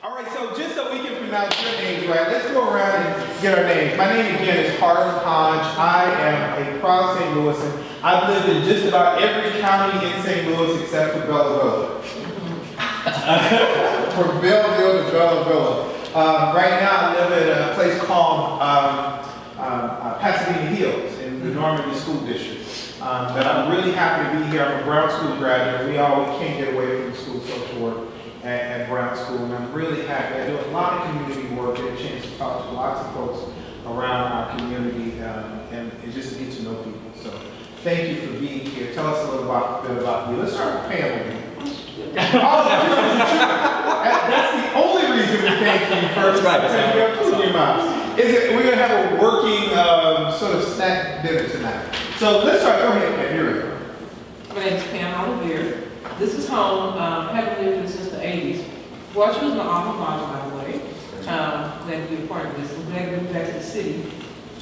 All right, so just so we can pronounce your names right, let's go around and get our names. My name again is Harlan Hodge. I am a proud St. Louisan. I've lived in just about every county in St. Louis except for Bella Villa. From Belleville to Bella Villa. Right now I live at a place called Pasadena Hills in the Normandy School District. But I'm really happy to be here. I'm a Brown School graduate. We always can't get away from school social work at Brown School, and I'm really happy. I do a lot of community work, get a chance to talk to lots of folks around our community, and just to get to know people. So thank you for being here. Tell us a little bit about you. Let's start with Pam again. That's the only reason we came to you first. Right. Because you have food in your mouth. We're going to have a working sort of snack dinner tonight. So let's start. Go ahead, Pam. You're right. My name is Pam Olivier. This is home. Haven't lived here since the 80s. Well, she was my alma mater, by the way. Glad to be a part of this. I'm glad to be back to the city.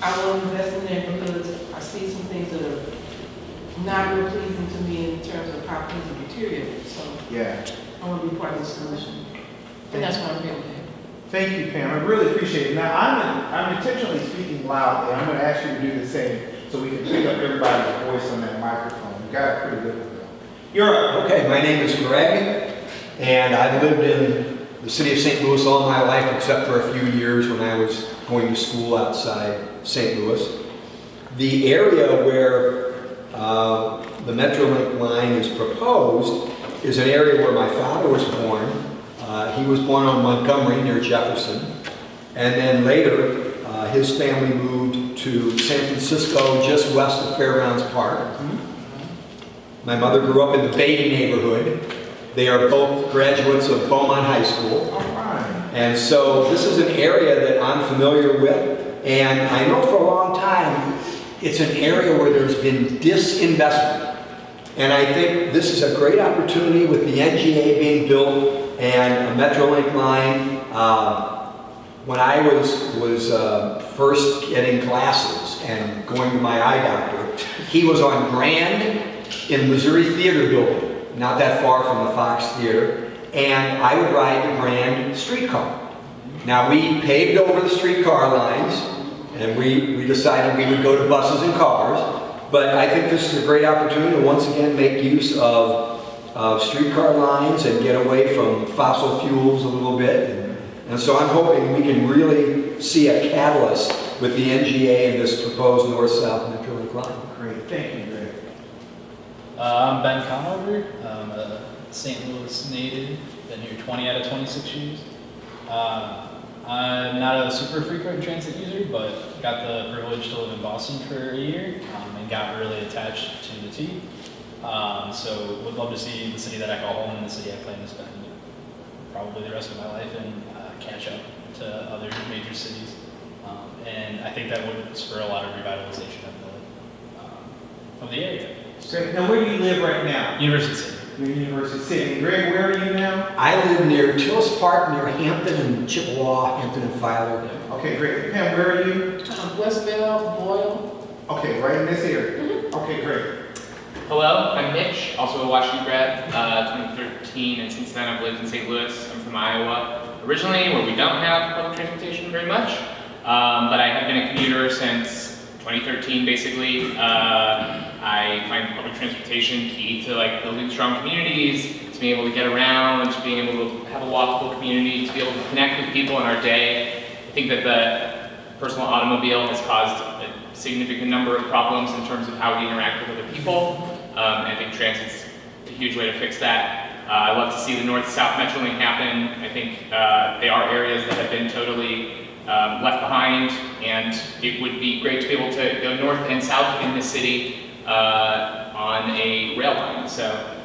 I want to invest in neighborhoods. I see some things that are not real pleasing to me in terms of how things are deteriorating. So Yeah. I want to be part of the solution. And that's why I'm here today. Thank you, Pam. I really appreciate it. Now, I'm intentionally speaking loudly. I'm going to ask you to do the same so we can pick up everybody's voice on that microphone. You got it pretty good. You're up. Okay, my name is Greg, and I've lived in the city of St. Louis all my life, except for a few years when I was going to school outside St. Louis. The area where the Metrolink line is proposed is an area where my father was born. He was born on Montgomery near Jefferson, and then later his family moved to San Francisco just west of Fairgrounds Park. My mother grew up in the Beatty neighborhood. They are both graduates of Beaumont High School. All right. And so this is an area that I'm familiar with, and I know for a long time it's an area where there's been disinvestment. And I think this is a great opportunity with the NGA being built and a Metrolink line. When I was first getting glasses and going to my eye doctor, he was on Grand in Missouri Theater Building, not that far from the Fox Theater, and I would ride the Grand streetcar. Now we paved over the streetcar lines, and we decided we would go to buses and cars, but I think this is a great opportunity to once again make use of streetcar lines and get away from fossil fuels a little bit. And so I'm hoping we can really see a catalyst with the NGA and this proposed north-south Metrolink line. Great. Thank you, Greg. I'm Ben Conover. I'm a St. Louis native. Been here 20 out of 26 years. I'm not a super frequent transit user, but got the privilege to live in Boston for a year and got really attached to the T. So would love to see the city that I call home and the city I plan to spend probably the rest of my life in, catch up to other major cities. And I think that would spur a lot of revitalization of the area. Great. Now, where do you live right now? University City. You're in University City. Greg, where are you now? I live near Tillis Park, near Hampton and Chippewa, Hampton and Filer. Okay, great. Pam, where are you? Westville, Boyle. Okay, right in this area. Okay, great. Hello, I'm Mitch, also a Washington grad, 2013, and since then I've lived in St. Louis. I'm from Iowa, originally where we don't have public transportation very much, but I have been a commuter since 2013, basically. I find public transportation key to like building strong communities, to being able to get around, to being able to have a walkable community, to be able to connect with people in our day. I think that the personal automobile has caused a significant number of problems in terms of how we interact with other people. And I think transit's a huge way to fix that. I love to see the north-south Metrolink happen. I think they are areas that have been totally left behind, and it would be great to be able to go north and south in the city on a rail line. So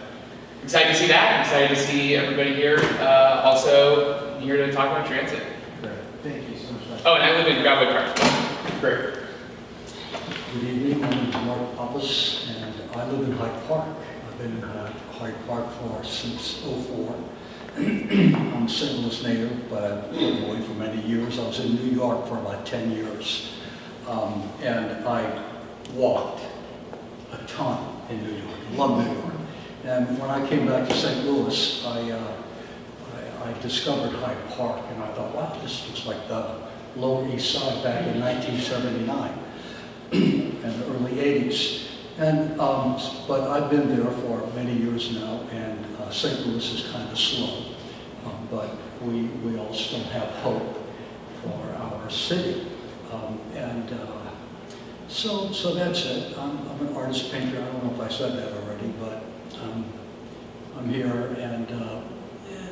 excited to see that. I'm excited to see everybody here also here to talk about transit. Great. Thank you so much. Oh, and I live in Gravois Park. Great. Good evening, my name is Mark Pappas, and I live in Hyde Park. I've been in Hyde Park since '04. I'm a St. Louis native, but I've lived away for many years. I was in New York for about 10 years, and I walked a ton in New York, love New York. And when I came back to St. Louis, I discovered Hyde Park, and I thought, wow, this looks like the Lower East Side back in 1979 and the early 80s. And, but I've been there for many years now, and St. Louis is kind of slow, but we all still have hope for our city. So that's it. I'm an artist painter. I don't know if I said that already, but I'm here, and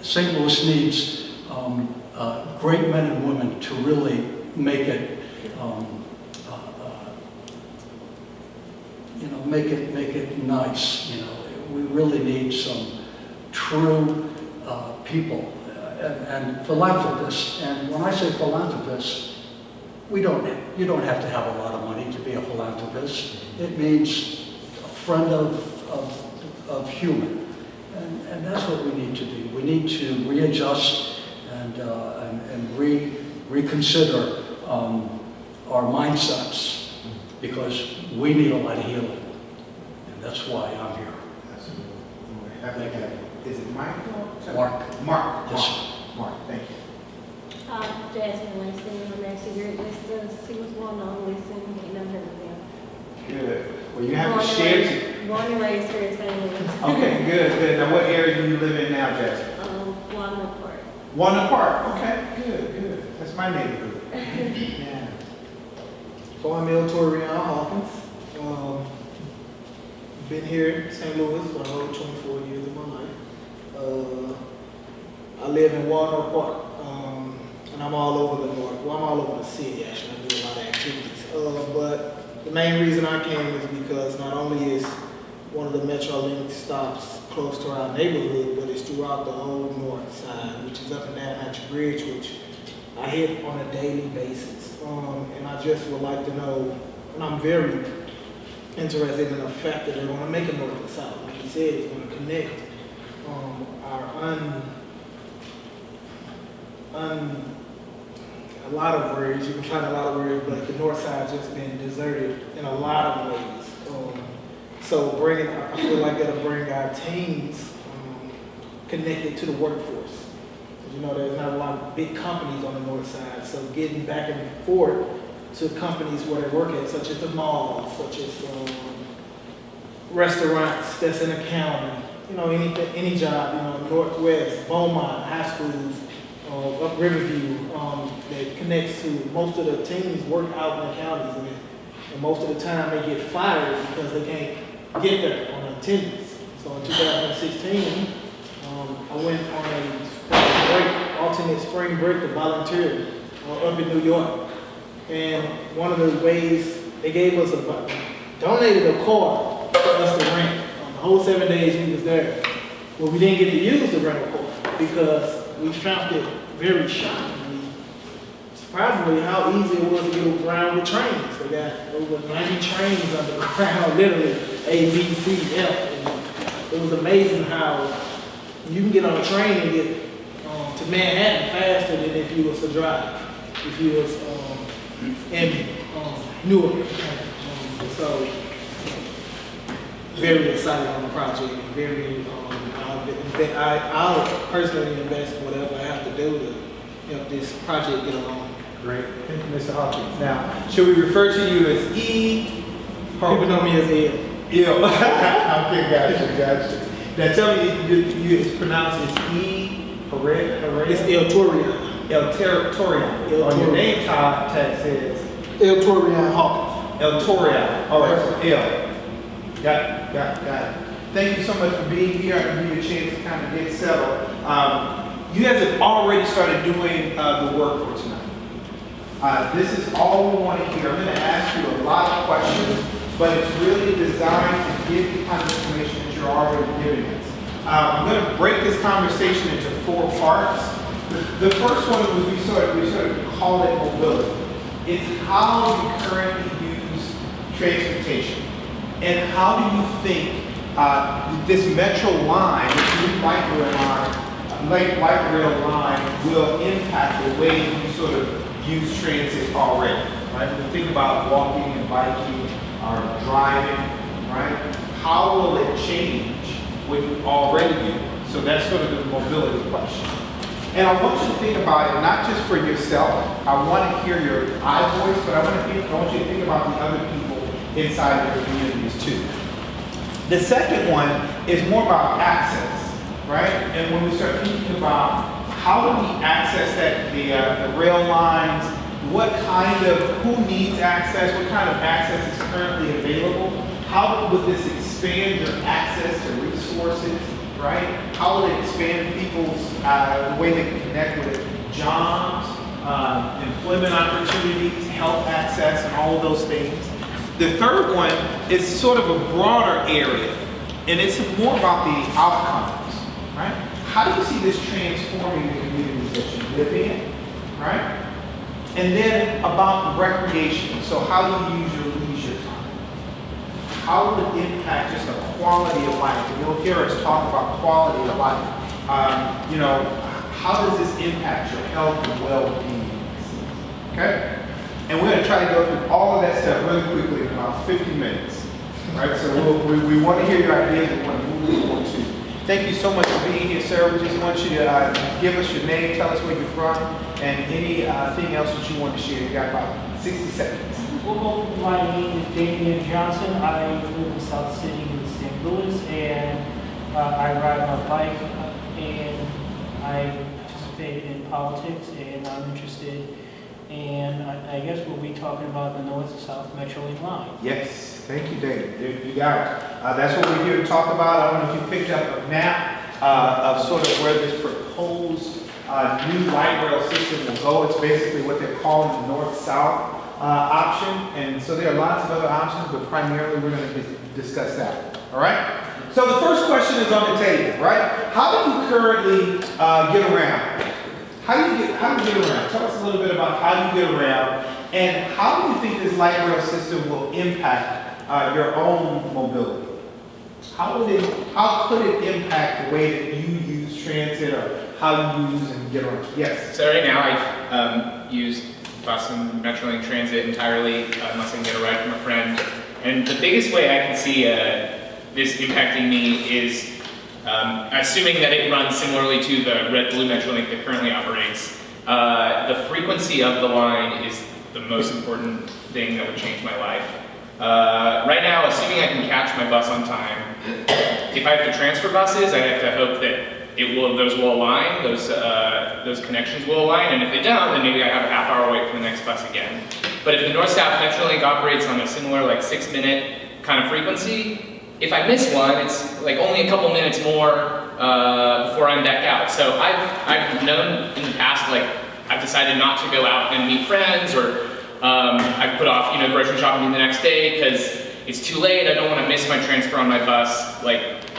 St. Louis needs great men and women to really make it, make it nice. We really need some true people and philanthropists. And when I say philanthropists, you don't have to have a lot of money to be a philanthropist. It means a friend of human. And that's what we need to be. We need to readjust and reconsider our mindsets, because we need a lot of healing. And that's why I'm here. Absolutely. Is it Michael? Mark. Mark. Yes. Mark, thank you. Jasmine Winston, I'm actually here with see what's going on with them, and I'm here with them. Good. Well, you have to share. Born and raised here in St. Louis. Okay, good. Now, what area do you live in now, Jasmine? Walnut Park. Walnut Park. Okay, good. That's my neighborhood. Yeah. So I'm El Torian Hawkins. Been here in St. Louis for over 24 years of my life. I live in Walnut Park, and I'm all over the north. Well, I'm all over the city, actually. I do a lot of activities. But the main reason I came is because not only is one of the Metrolink stops close to our neighborhood, but it's throughout the whole north side, which is up and down Hatch Bridge, which I hit on a daily basis. And I just would like to know, and I'm very interested in the fact that they're going to make it north and south. Like you said, it's going to connect our a lot of words, you can find a lot of words, but the north side's just been deserted in a lot of ways. So I feel like that'll bring our teams connected to the workforce. There's not a lot of big companies on the north side, so getting back and forth to companies where they work at, such as the malls, such as restaurants that's in the county, any job, Northwest, Beaumont, high schools, up Riverview, that connects to most of the teams work out in the counties, and most of the time they get fired because they can't get there on attendance. So in 2016, I went on a alternate spring break to volunteer up in New York. And one of the ways they gave us donated a car for us to rent. The whole 7 days we was there. Well, we didn't get to use the rental car because we found it very shocking. Surprisingly, how easy it was to get around with trains. They got over 90 trains under the ground, literally A, B, C, F. And it was amazing how you can get on a train and get to Manhattan faster than if you was to drive. If you was in Newark. So very excited on the project. Very, I'll personally invest whatever I have to do to help this project get along. Great. Thank you, Mr. Hawkins. Now, should we refer to you as E? People know me as Ed. Ew. Okay, gotcha. Now tell me, it's pronounced as E. It's El Torian. El Torian. On your name tag says El Torian Hawkins. El Torian. All right, so El. Got it. Thank you so much for being here. I give you a chance to kind of get settled. You guys have already started doing the work for tonight. This is all we want to hear. I'm going to ask you a lot of questions, but it's really designed to give the kind of information that you're already giving us. I'm going to break this conversation into 4 parts. The first one was we sort of call it mobility. It's how you currently use transportation, and how do you think this metro line, this new light rail line, will impact the way you sort of use transit already, right? When you think about walking and biking or driving, right? How will it change what you already do? So that's sort of the mobility question. And I want you to think about it, not just for yourself. I want to hear your I voice, but I want you to think about the other people inside of your communities too. The second one is more about access, right? And when we start thinking about how do we access the rail lines, who needs access, what kind of access is currently available, how would this expand your access to resources, right? How will it expand people's, the way they can connect with jobs, employment opportunities, health access, and all of those things. The third one is sort of a broader area, and it's more about the outcomes, right? How do you see this transforming the communities that you live in, right? And then about recreation. So how do you use your leisure time? How will it impact just the quality of life? And you'll hear us talk about quality of life. How does this impact your health and well-being? Okay? And we're going to try to go through all of that stuff really quickly in about 50 minutes. Right? So we want to hear your ideas and want to move forward too. Thank you so much for being here, Sarah. We just want you to give us your name, tell us where you're from, and anything else that you want to share. You got about 60 seconds. Well, my name is Damian Johnson. I live in South City in St. Louis, and I ride my bike, and I participate in politics, and I'm interested. And I guess we'll be talking about the North and South Metrolink line. Yes, thank you, David. You got it. That's what we're here to talk about. I don't know if you picked up a map of sort of where this proposed new light rail system will go. It's basically what they're calling the north-south option. And so there are lots of other options, but primarily we're going to discuss that. All right? So the first question is on the table, right? How do you currently get around? How do you get around? Tell us a little bit about how you get around, and how do you think this light rail system will impact your own mobility? How could it impact the way that you use transit, or how you use and get around? Yes. So right now I use bus and Metrolink transit entirely unless I can get a ride from a friend. And the biggest way I can see this impacting me is assuming that it runs similarly to the red-blue Metrolink that currently operates. The frequency of the line is the most important thing that would change my life. Right now, assuming I can catch my bus on time, if I have to transfer buses, I have to hope that those will align, those connections will align, and if they don't, then maybe I have a half hour wait for the next bus again. But if the North-South Metrolink operates on a similar 6-minute kind of frequency, if I miss one, it's like only a couple minutes more before I'm back out. So I've known in the past, I've decided not to go out and meet friends, or I've put off, grocery shopping the next day because it's too late. I don't want to miss my transfer on my bus.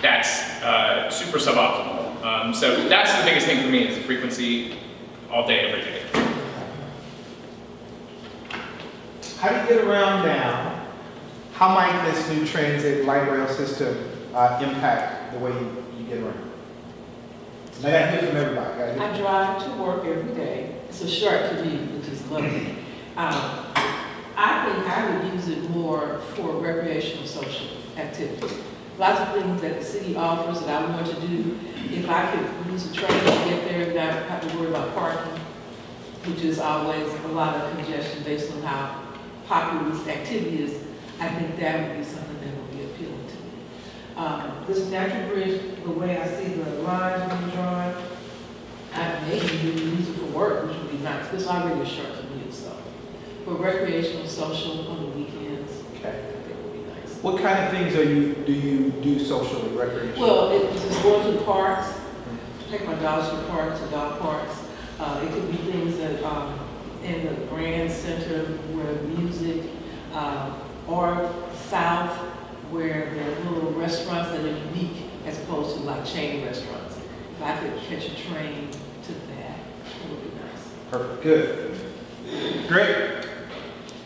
That's super suboptimal. So that's the biggest thing for me is the frequency all day, every day. How do you get around now? How might this new transit light rail system impact the way you get around? And I got to hear from everybody. I drive to work every day. It's a short commute, which is lovely. I think I would use it more for recreational social activities. Lots of things that the city offers that I want to do. If I could use a train to get there and not have to worry about parking, which is always a lot of congestion based on how popular this activity is, I think that would be something that would be appealing to me. This natural bridge, the way I see the lines being drawn, I maybe even use it for work, which would be nice. It's already a short commute, so. For recreational, social, on the weekends, Okay. I think it would be nice. What kind of things do you do socially, recreationally? Well, it's just going to the parks, take my dogs to the parks, to dog parks. It could be things that in the Grand Center where music, or south where there are little restaurants that are unique as opposed to chain restaurants. If I could catch a train to that, it would be nice. Perfect. Good. Great.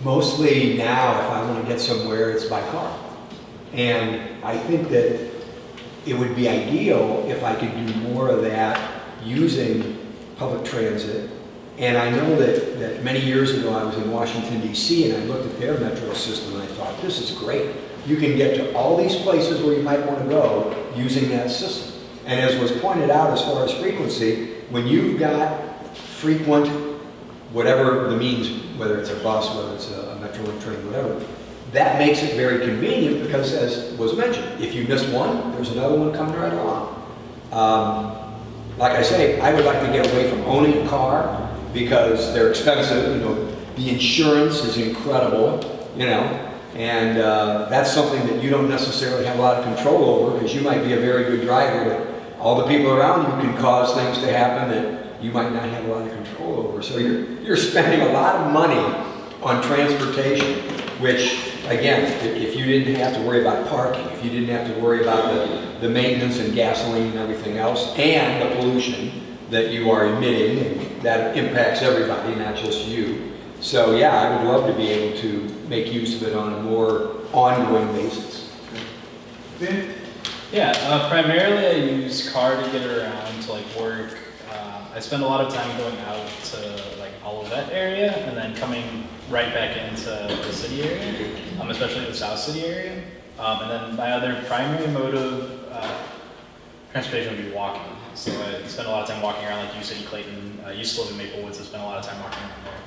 Mostly now, if I want to get somewhere, it's by car. And I think that it would be ideal if I could do more of that using public transit. And I know that many years ago I was in Washington, D.C., and I looked at their metro system and I thought, this is great. You can get to all these places where you might want to go using that system. And as was pointed out as far as frequency, when you've got frequent, whatever the means, whether it's a bus, whether it's a Metrolink train, whatever, that makes it very convenient because, as was mentioned, if you miss one, there's another one coming right along. Like I say, I would like to get away from owning a car because they're expensive. You know, the insurance is incredible. You know, and that's something that you don't necessarily have a lot of control over because you might be a very good driver, but all the people around you can cause things to happen that you might not have a lot of control over. So you're spending a lot of money on transportation, which, again, if you didn't have to worry about parking, if you didn't have to worry about the maintenance and gasoline and everything else, and the pollution that you are emitting, that impacts everybody, not just you. So yeah, I would love to be able to make use of it on a more ongoing basis. Ben? Yeah, primarily I use car to get around to like work. I spend a lot of time going out to like Olivet area and then coming right back into the city area, especially the South City area. And then my other primary mode of transportation would be walking. So I spend a lot of time walking around like U-City, Clayton. I used to live in Maple Woods, so I spent a lot of time walking around there.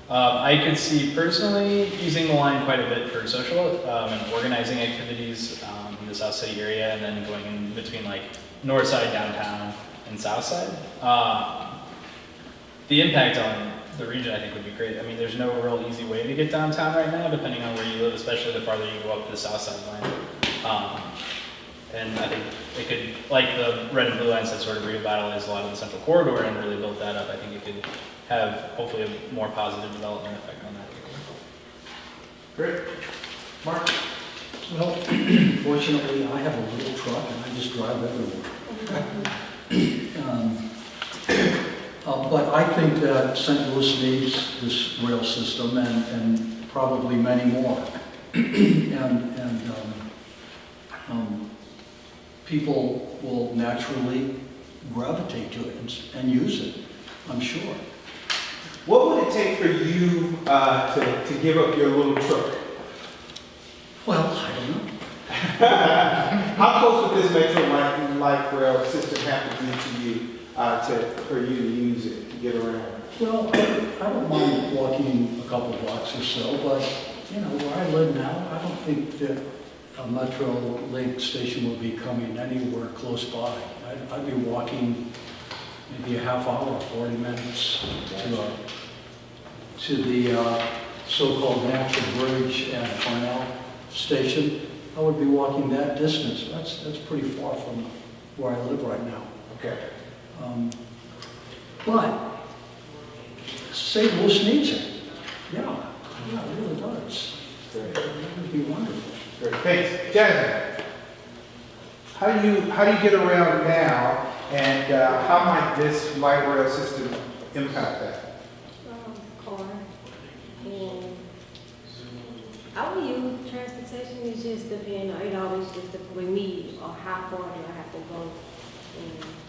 I could see personally using the line quite a bit for social and organizing activities in the South City area and then going in between like North Side, downtown, and South Side. The impact on the region I think would be great. I mean, there's no real easy way to get downtown right now, depending on where you live, especially the farther you go up the South Side line. And I think it could, like the red and blue lines that sort of revitalized a lot of the central corridor and really built that up, I think it could have hopefully a more positive development effect on that. Great. Mark? Well, fortunately, I have a little truck and I just drive everywhere. But I think that St. Louis needs this rail system and probably many more. People will naturally gravitate to it and use it, I'm sure. What would it take for you to give up your little truck? Well, I don't know. How close would this Metro light rail system have to be to you for you to use it, to get around? Well, I don't mind walking a couple blocks or so, but, you know, where I live now, I don't think that a Metro Link station will be coming anywhere close by. I'd be walking maybe a half hour, 40 minutes to the so-called Natural Bridge and Farnell station. I would be walking that distance. That's pretty far from where I live right now. Okay. But St. Louis needs it. Yeah, it really does. Great. It would be wonderful. Great. Thanks. Jasmine, how do you get around now, and how might this light rail system impact that? Car. And I will use transportation, it just depends, it always just depends with me or how far do I have to go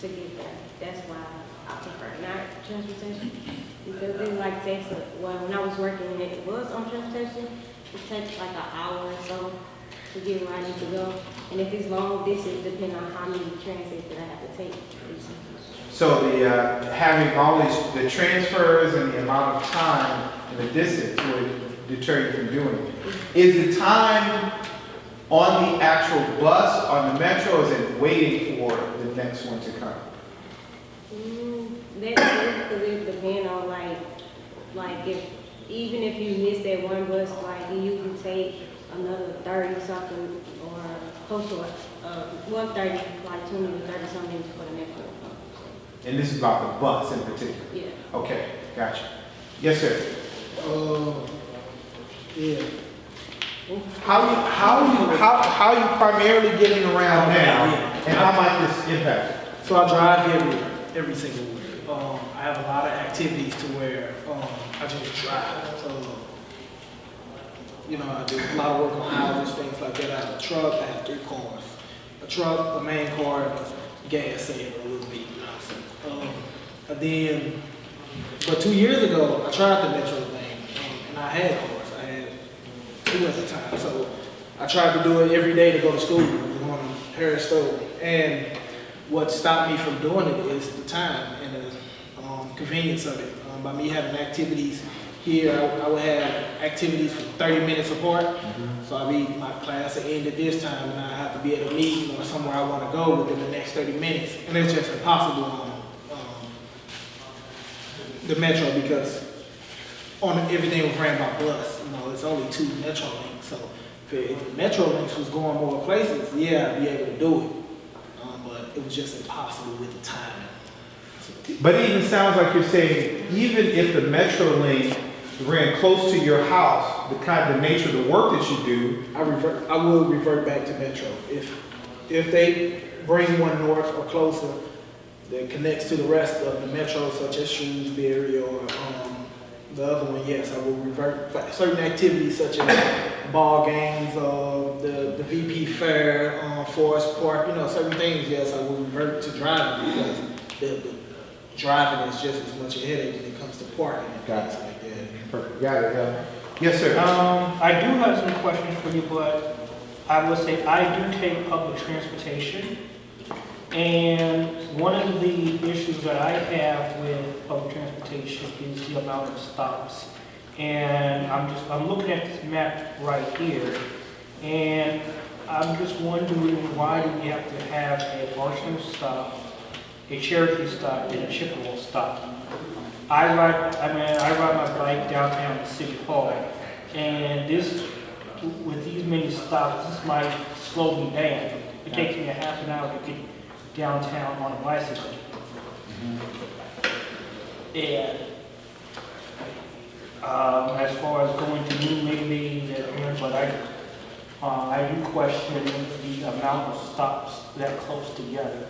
to get there. That's why I prefer not transportation. Because it's like Texas, well, when I was working and it was on transportation, it takes like an hour or so to get where I need to go. And if it's long distance, depending on how many transits that I have to take. So the having all the transfers and the amount of time and the distance would deter you from doing it. Is the time on the actual bus, on the metro, or is it waiting for the next one to come? That's because it depends on like if even if you miss that one bus, like you usually take another 30 something or close to 130, like 20 to 30 something for the next one. And this is about the bus in particular? Yeah. Okay, gotcha. Yes, sir. Yeah. How are you primarily getting around now, and how might this impact it? So I drive every single week. I have a lot of activities to where I just drive. So, you know, I do a lot of work on houses, things like that. I have a truck, I have 3 cars. A truck, a main car, and a gas saver a little bit. And then, but 2 years ago, I tried the Metro thing, and I had cars. I had 2 at the time. So I tried to do it every day to go to school. I was on Harris Stowe. And what stopped me from doing it is the time and the convenience of it. By me having activities here, I would have activities for 30 minutes apart. So my class will end at this time, and I have to be at a meeting or somewhere I want to go within the next 30 minutes. And it's just impossible on the Metro because everything was ran by bus. It's only 2 Metro links. So if the Metro links was going more places, yeah, I'd be able to do it. But it was just impossible with the timing. But it even sounds like you're saying, even if the Metrolink ran close to your house, the nature of the work that you do, I will revert back to Metro. If they bring one north or closer that connects to the rest of the Metro, such as Shrewsbury or the other one, yes, I will revert. Certain activities such as ball games, the VP Fair, Forest Park, certain things, yes, I will revert to driving because the driving is just as much a headache when it comes to parking and things like that. perfect, got it, yes, sir. I do have some questions for you, but I would say I do take public transportation. And one of the issues that I have with public transportation is the amount of stops. And I'm looking at this map right here, and I'm just wondering, why do we have to have a Arsenal stop, a Cherokee stop, and a Chippewa stop? I ride my bike downtown to City Hall, and with these many stops, this might slow me down. It takes me a half an hour to get downtown on a bicycle. And as far as going to maybe but I do question the amount of stops that close together.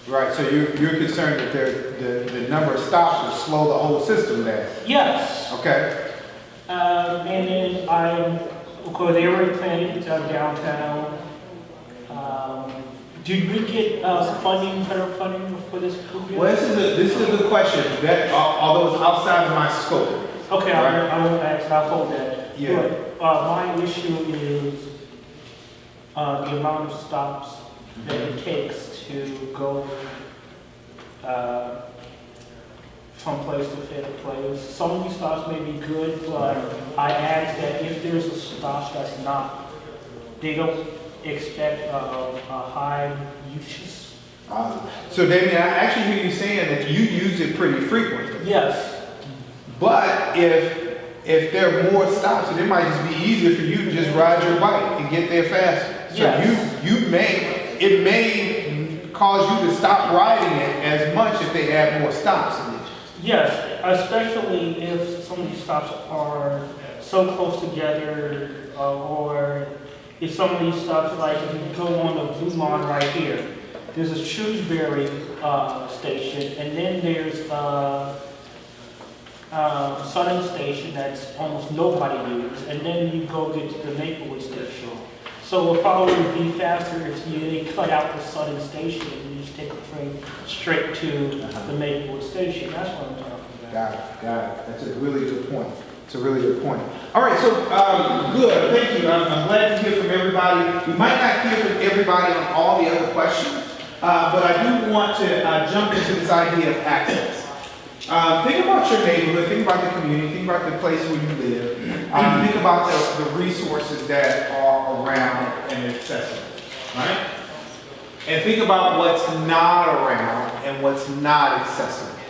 Right, so you're concerned that the number of stops will slow the whole system down? Yes. Okay. And then of course, they already planning downtown. Did we get federal funding for this project? Well, this is a good question, that, although it's outside of my scope. Okay, Right. I will ask, I'll hold that. Yeah. But my issue is the amount of stops that it takes to go from place to place. Some of these stops may be good, but I ask that if there's a stop that's not, they don't expect a high usage. So Damien, I actually hear you saying that you use it pretty frequently. Yes. But if there are more stops, then it might just be easier for you to just ride your bike and get there faster. So Yes. it may cause you to stop riding it as much if they add more stops in it. Yes, especially if some of these stops are so close together, or if some of these stops, like if you go on the Blue Line right here, there's a Shrewsbury station, and then there's Southern Station that's almost nobody uses, and then you go get to the Maplewood Station. So it would probably be faster if they cut out the Southern Station and you just take the train straight to the Maplewood Station. That's what I'm talking about. Got it. That's a really good point. It's a really good point. All right, so good, thank you. I'm glad to hear from everybody. We might not hear from everybody on all the other questions, but I do want to jump into this idea of access. Think about your neighborhood, think about the community, think about the place where you live. Think about the resources that are around and accessible, right? And think about what's not around and what's not accessible,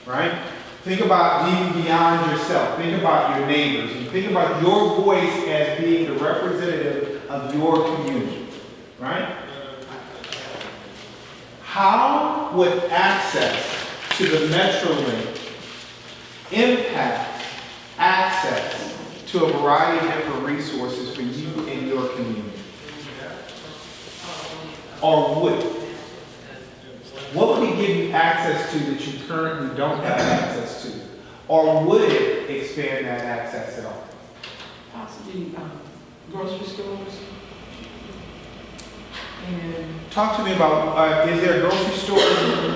right? Think about even beyond yourself. Think about your neighbors. And think about your voice as being the representative of your community, right? How would access to the Metrolink impact access to a variety of different resources for you and your community? Or would it? What would it give you access to that you currently don't have access to? Or would it expand that access at all? Possibly grocery stores. And Talk to me about, is there a grocery store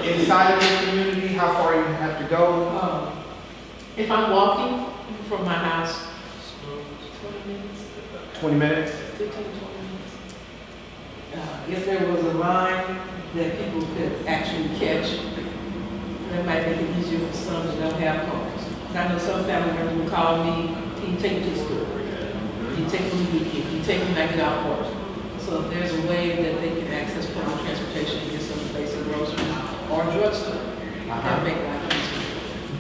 inside of your community? How far you have to go? if I'm walking from my house, 20 minutes, 20 minutes? 15, 20 minutes. If there was a line that people could actually catch. That might make it easier for some that don't have cars. 'Cause I know some family members will call me, can you take me to the school? Can you take me to the weekend? Can you take me when I get off work? So if there's a way that they can access public transportation to get some basic groceries or drugstore, that make life easier.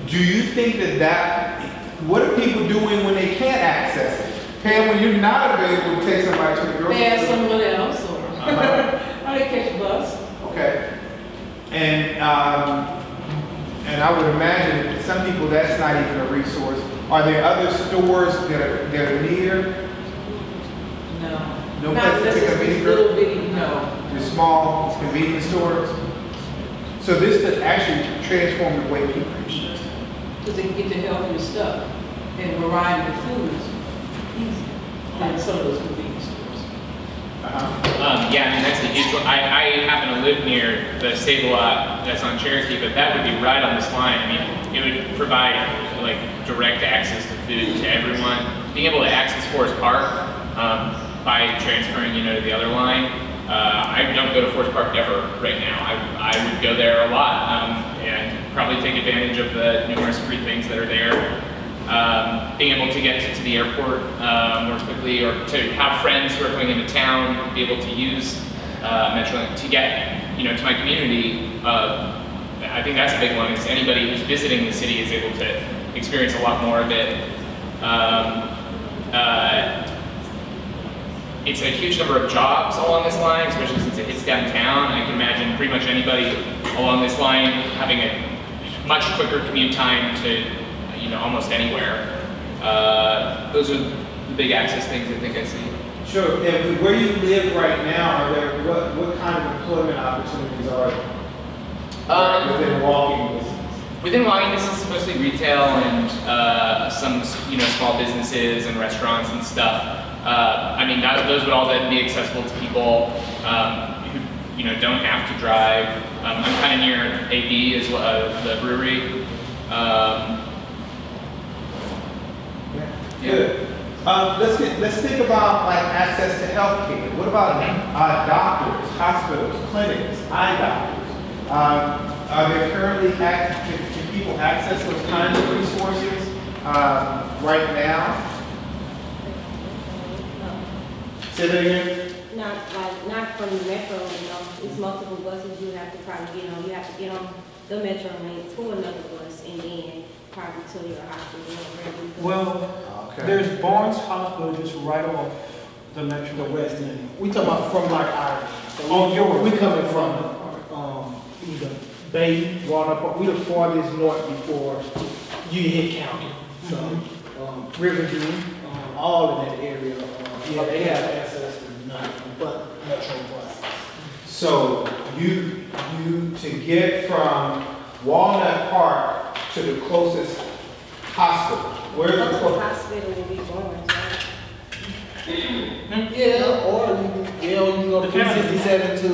Do you think what are people doing when they can't access it? Pam, when you're not available to take somebody to the grocery They ask store? someone else, or, or they catch a bus. Okay. And I would imagine that some people, that's not even a resource. Are there other stores that are near? No. No Not place to unless pick up it's any these little bitty, no. The small convenience stores? So this could actually transform the way people eat. Because they can get their healthier stuff and a variety of foods easy than some of those convenience stores. Yeah, I mean, that's a huge one. I happen to live near the Save-A-Lot that's on Cherokee, but that would be right on this line. I mean, it would provide like direct access to food to everyone. Being able to access Forest Park by transferring, to the other line. I don't go to Forest Park ever right now. I would go there a lot and probably take advantage of the numerous free things that are there. Being able to get to the airport more quickly, or to have friends who are going into town, be able to use Metrolink to get, to my community. I think that's a big one. Is anybody who's visiting the city is able to experience a lot more of it. It's a huge number of jobs along this line, especially since it hits downtown. I can imagine pretty much anybody along this line having a much quicker commute time to, almost anywhere. Those are the big access things I think I see. Sure. And where you live right now, what kind of employment opportunities are within walking distance? Within walking distance, it's mostly retail and some, small businesses and restaurants and stuff. Those would all then be accessible to people who, don't have to drive. I'm kind of near AB as well, the brewery. Good. Let's think about like access to healthcare. What about doctors, hospitals, clinics, eye doctors? Are there currently can people access those kinds of resources right now? Say that again. Not from the metro, it's multiple buses you have to probably get on. You have to get on the metro link to another bus and then probably to your hospital or wherever you go. Well, Okay. there's Barnes Hospital just right off the Metro The West End. We talking about from like Ireland. So Oh, yours. we coming from either Bay, Water, we the farthest north before you hit county. So Riverview, all in that area. They have access to nothing but metro buses. So you to get from Walnut Park to the closest hospital. Where's the The closest? hospital will be Barnes, right? Yeah, or you can go to 367 to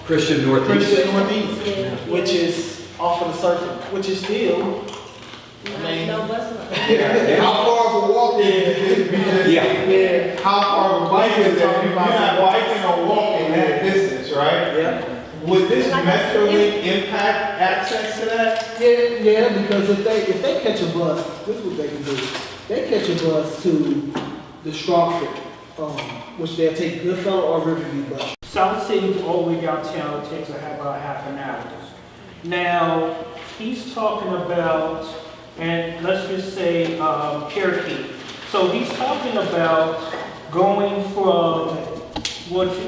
Christian Northeast. Christian Northeast, Yeah. which is off of the circle, which is still. No bus. How far of a walk is it? Yeah. How far of a bike is it? You're not biking or walking that distance, right? Yeah. Would this Metrolink impact access to that? Yeah, because if they catch a bus, this is what they can do. They catch a bus to the Stratford, which they'll take Goodfellow or Riverview bus. South City's all the way downtown, it takes about half an hour. Now, he's talking about, and let's just say Cherokee. So he's talking about going from,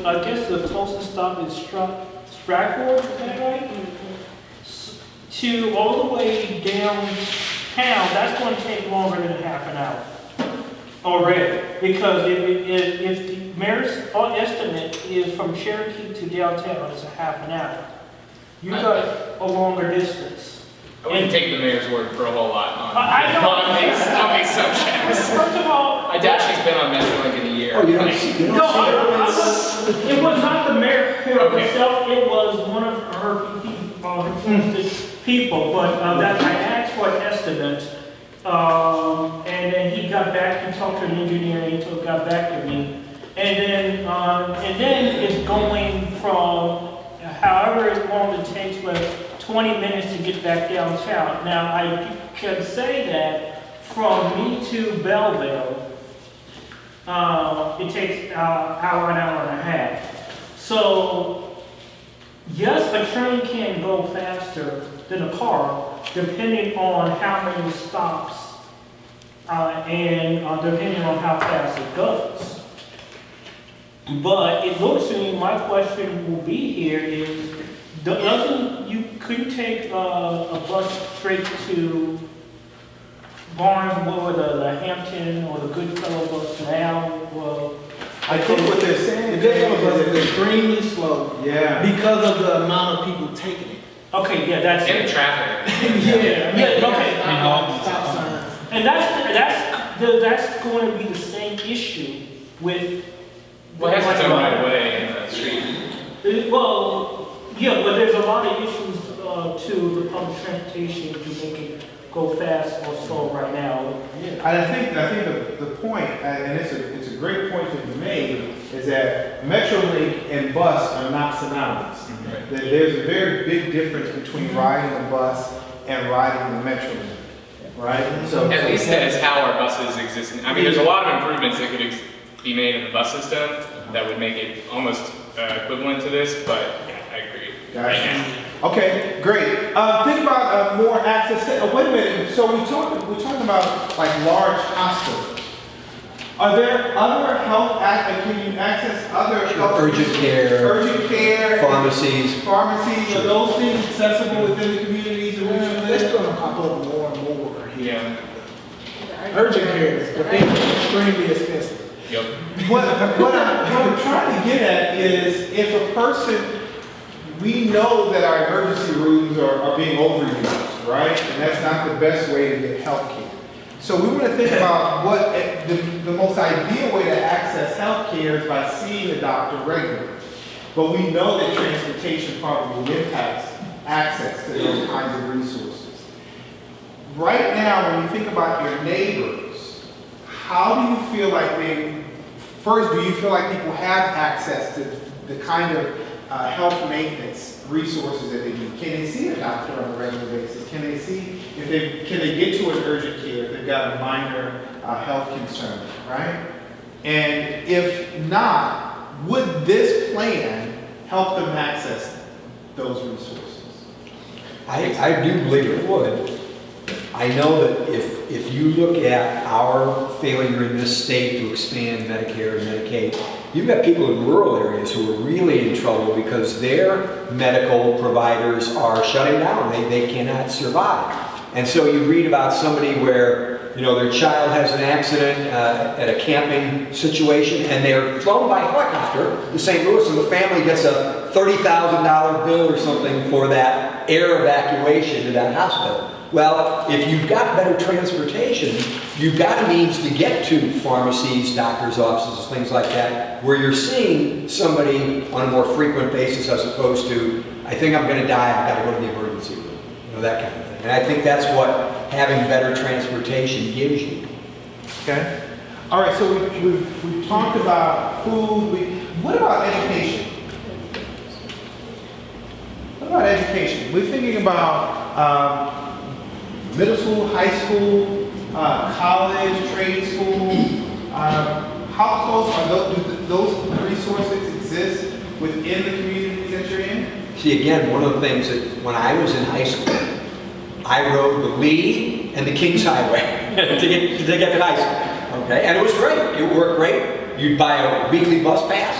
I guess the closest stop is Stratford, is that right? To all the way downtown, that's going to take longer than half an hour already. Because if the mayor's estimate is from Cherokee to downtown, it's a half an hour. You got a longer distance. I wouldn't take the mayor's word for a whole lot on I don't- on these subjects. First of all, I doubt she's been on Metrolink in a year. Oh, you don't see it? it was not the mayor Okay. herself, it was one of her people, but that I asked for an estimate, and then he got back, he talked to an engineer, and he got back to me, and then it's going from a however long it takes, like 20 minutes to get back downtown. Now, I can say that from me to Belleville, it takes an hour and a half. So, yes, a train can go faster than a car, depending on how many stops and depending on how fast it goes. But it looks to me, my question will be here is, could you take a bus straight to Barneswood or the Hampton or the Goodfellow bus now? Well, I think what they're saying The Goodfellow bus is extremely slow Yeah. because of the amount of people taking it. okay, yeah, that's And it. the traffic. Yeah, okay. Stop signs. And that's going to be the same issue with. Well, it has its own right of way in the street. Well, yeah, but there's a lot of issues to the public transportation to make it go fast or slow right now. And I think the point, and it's a great point to be made, is that Metrolink and bus are not synonymous. That there's a very big difference between riding the bus and riding the Metrolink, right? So At least as how our buses exist. I mean, there's a lot of improvements that could be made in the bus system that would make it almost equivalent to this, but yeah, I agree. Gotcha. Okay, great. Think about more access. Wait a minute. So we're talking about like large hospitals. Are there other health can you access other health Urgent care, pharmacies? pharmacies. Are those things accessible within the communities in which you It's live? gonna pop up more and more here. Yeah. Urgent care, but they're extremely expensive. Yep. What I'm trying to get at is if a person, we know that our emergency rooms are being overused, right? And that's not the best way to get health care. So we want to think about what the most ideal way to access health care is by seeing a doctor regularly. But we know that transportation probably impacts access to those kinds of resources. Right now, when you think about your neighbors, how do you feel like do you feel like people have access to the kind of health maintenance resources that they need? Can they see a doctor on a regular basis? Can they see can they get to an urgent care if they've got a minor health concern, right? And if not, would this plan help them access those resources? I do believe it would. I know that if you look at our failure in this state to expand Medicare and Medicaid, you've got people in rural areas who are really in trouble because their medical providers are shutting down. They cannot survive. And so you read about somebody where, their child has an accident at a camping situation and they're flown by helicopter to St. Louis and the family gets a $30,000 bill or something for that air evacuation to that hospital. Well, if you've got better transportation, you've got a means to get to pharmacies, doctors' offices, things like that, where you're seeing somebody on a more frequent basis as opposed to, I think I'm going to die, I've got to go to the emergency room, that kind of thing. And I think that's what having better transportation gives you. Okay. All right. So we've talked about food. What about education? What about education? We're thinking about middle school, high school, college, trade school. How close are those resources exist within the communities that you're in? See, again, one of the things that when I was in high school, I rode the Lee and the Kings Highway to get to high school. Okay, and it was great. It worked great. You'd buy a weekly bus pass,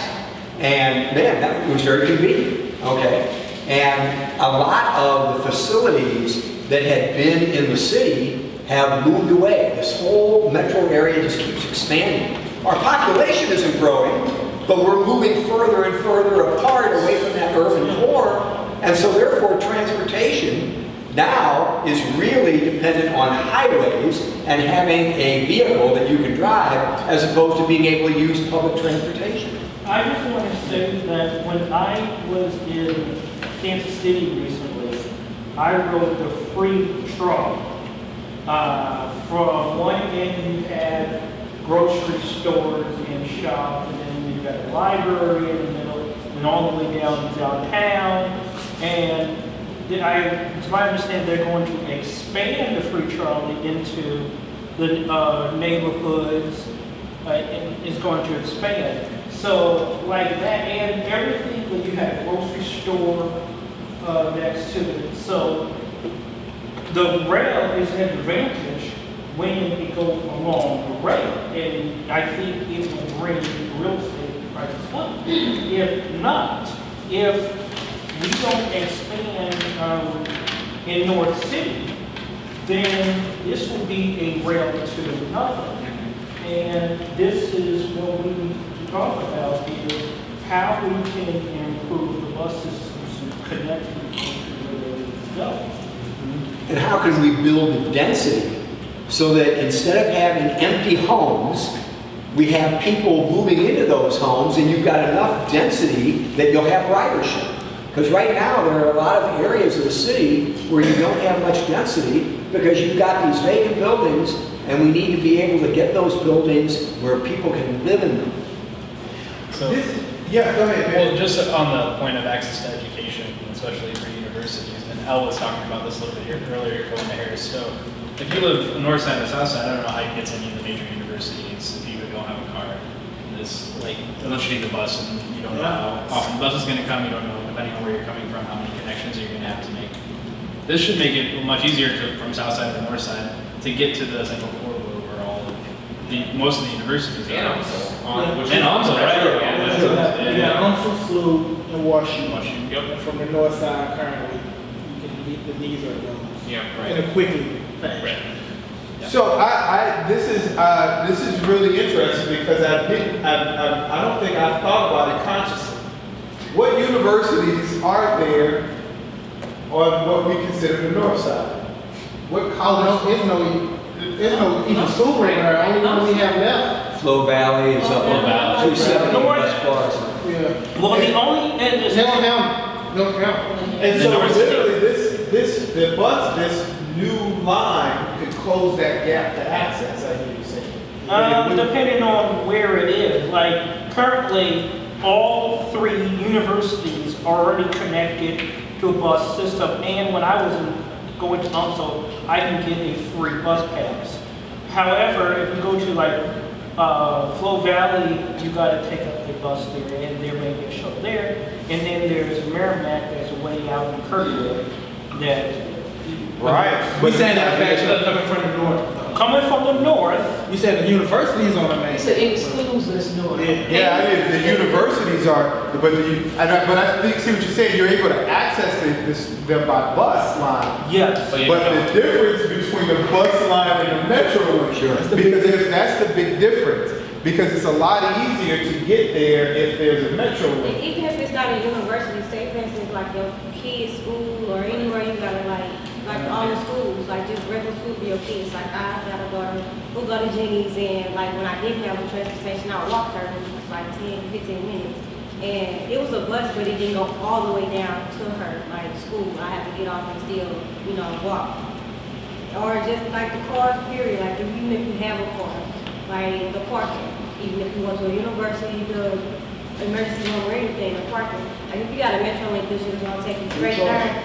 and man, that was very convenient. Okay, and a lot of the facilities that had been in the city have moved away. This whole metro area just keeps expanding. Our population isn't growing, but we're moving further and further apart away from that urban core, and so therefore transportation now is really dependent on highways and having a vehicle that you can drive as opposed to being able to use public transportation. I just want to say that when I was in Kansas City recently, I rode the free truck. From one end you had grocery stores and shops, and then you've got a library in the middle, and all the way down downtown. And to my understanding, they're going to expand the free trolley into the neighborhoods, and it's going to expand. So like that, and everything, when you have a grocery store next to it. So the rail is an advantage when it goes along the rail. And I think it will bring real estate prices up. If not, if we don't expand in North City, then this will be a rail to nothing. And this is what we need to talk about, is how we can improve the bus systems to connect people to where they need to go. And how can we build density so that instead of having empty homes, we have people moving into those homes and you've got enough density that you'll have ridership? Because right now, there are a lot of areas of the city where you don't have much density because you've got these vacant buildings, and we need to be able to get those buildings where people can live in them. So, Yeah, go ahead, man. well, just on the point of access to education, especially for universities, and Elle was talking about this a little bit earlier going to Harris Stowe. If you live on the north side or south side, I don't know how you get to any of the major universities if you don't have a car. This, like, unless you need the bus and you don't know how often the bus is going to come, you don't know, depending on where you're coming from, how many connections you're going to have to make. This should make it much easier from south side to north side to get to the central corridor where all of most of the universities are. And And also, right? You got Uncle Slough and Washington. Washington. Yep. And from the north side currently, you can meet the needs of those. Yeah, In right. a quickly fashion. Right. So this is really interesting because I don't think I've thought about it consciously. What universities are there on what we consider the north side? What college? There's no even school right there. Only one we have left. Flow Valley is up Flow Valley. 270 North- West Florissant. Yeah. Well, the only, and it's Never count. No count. And so North literally this new line could close that gap to access, I hear you saying. depending on where it is. Like currently, all 3 universities are already connected to a bus system. And when I was going to UMSL, I can get a free bus pass. However, if you go to like Flow Valley, you got to take up the bus there, and there may be a shuttle there. And then there's Merrimack, that's way out in Kirkwood, that Right. We saying that coming from the north. coming from the north. You said the universities on the main. It's an exclusive north. Yeah, I mean, the universities are, but I think, see what you're saying, you're able to access them by bus line. Yes. But you But don't- the difference between the bus line and the metro line, because that's the big difference. Because it's a lot easier to get there if there's a metro And link. even if it's not a university, say for instance, like your kid's school or anywhere you gotta like all the schools, like just regular school for your kids. Like I got a daughter who go to Jenny's, and like when I didn't have the transportation, I would walk her, which was like 10, 15 minutes. And it was a bus, but it didn't go all the way down to her, like school. I had to get off and still, walk. Or just like the cars, period, like even if you have a car, like the parking. Even if you go to a university, the emergency room or anything, the parking. Like if you got a metro link, this is gonna take you straight there,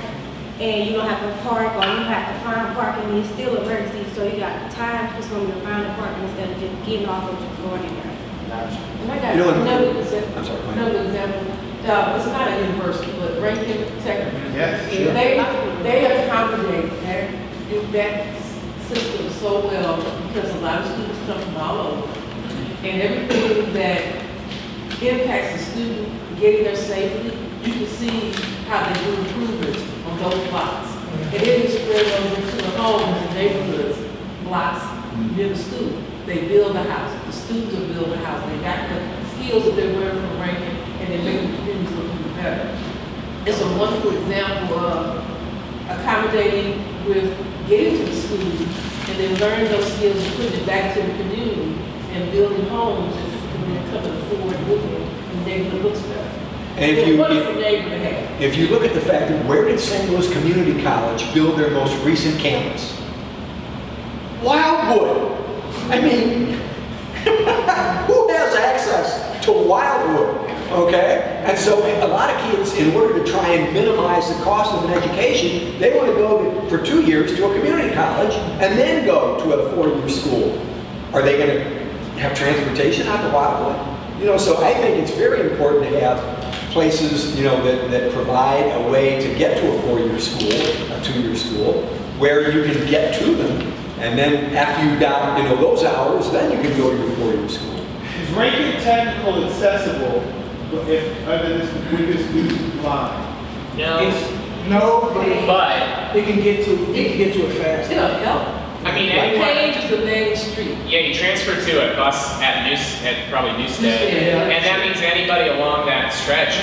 and you don't have to park, or you have to find parking, and it's still an emergency, so you got time to swim to find the parking instead of just getting off and just going in there. And I got You know what- another example. I'm sorry, go ahead. Another example. It's not a university, but Rankin Technical. Yes, sure. They accommodate that system so well because a lot of students come from all over. And everything that impacts the student getting there safely, you can see how they do improvements on those blocks. And it is spread over to the homes and neighborhoods, blocks near the school. They build a house, the students will build a house, they got the skills that they learned from Rankin, and they make the communities look even better. It's a wonderful example of accommodating with getting to the school, and then learning those skills and putting it back to the community, and building homes that people can then come and afford living in, and the neighborhood looks better. And It's a wonderful neighborhood to have. if you look at the fact that where did St. Louis Community College build their most recent campus? Wildwood. I mean, who has access to Wildwood? Okay? And so a lot of kids, in order to try and minimize the cost of an education, they want to go for 2 years to a community college and then go to a 4-year school. Are they going to have transportation out to Wildwood? You know, so I think it's very important to have places, you know, that provide a way to get to a 4-year school, a 2-year school, where you can get to them. And then after you've got, you know, those hours, then you can go to your 4-year school. Is Rankin Technical accessible if under this new line? No, No, but it can get to it fast. It'll help. I mean, Like anyone, Page is the main street. yeah, you transfer to a bus at probably Newstead, Yeah. and that means anybody along that stretch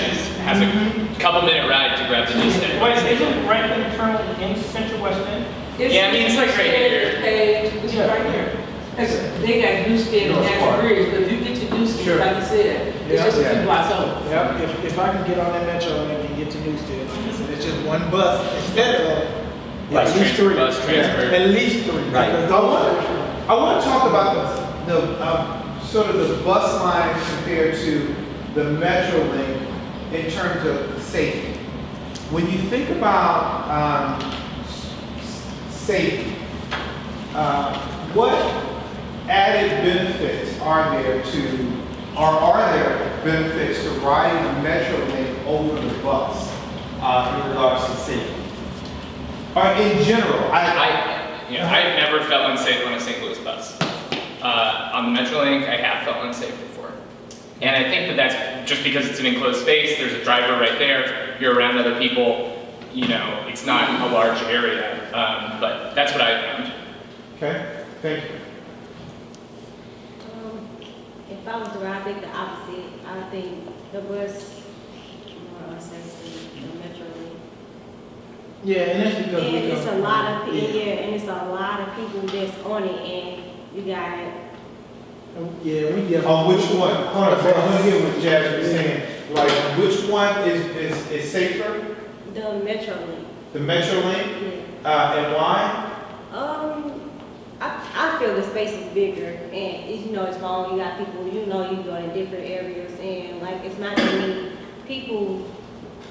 has a couple-minute ride to grab the Newstead. Wait, isn't Rankin currently in Central West End? Yeah, I mean, it's like right here. Page, it's right here. They got Newstead and Natural Bridge, but if you get to Newstead, Sure. like you said, it's just a few blocks over. Yep, if I can get on that metro link and get to Newstead, it's just one bus instead of Right. at least three. Bus transfer. At least three. Right. Because those are- I want to talk about sort of the bus line compared to the MetroLink in terms of safety. When you think about safety, what added benefits are there benefits to riding a MetroLink over the bus in regards to safety? Or in general, I've never felt unsafe on a St. Louis bus. On the MetroLink, I have felt unsafe before. And I think that that's just because it's an enclosed space, there's a driver right there, you're around other people, you know, it's not a large area, but that's what I found. Okay, thank you. If I was to ride, I think the opposite. I think the bus more accessible than Metro. Yeah, and that's because And we it's a don't- lot of people, yeah, and it's a lot of people that's on it, and you got Yeah, we definitely. On which one? Hold on, I want to hear what Jasmine is saying. Like, which one is safer? the Metro link. The MetroLink? Yeah. And why? I feel the space is bigger, and you know it's long. You got people, you know, you go in different areas, and like it's not that many people.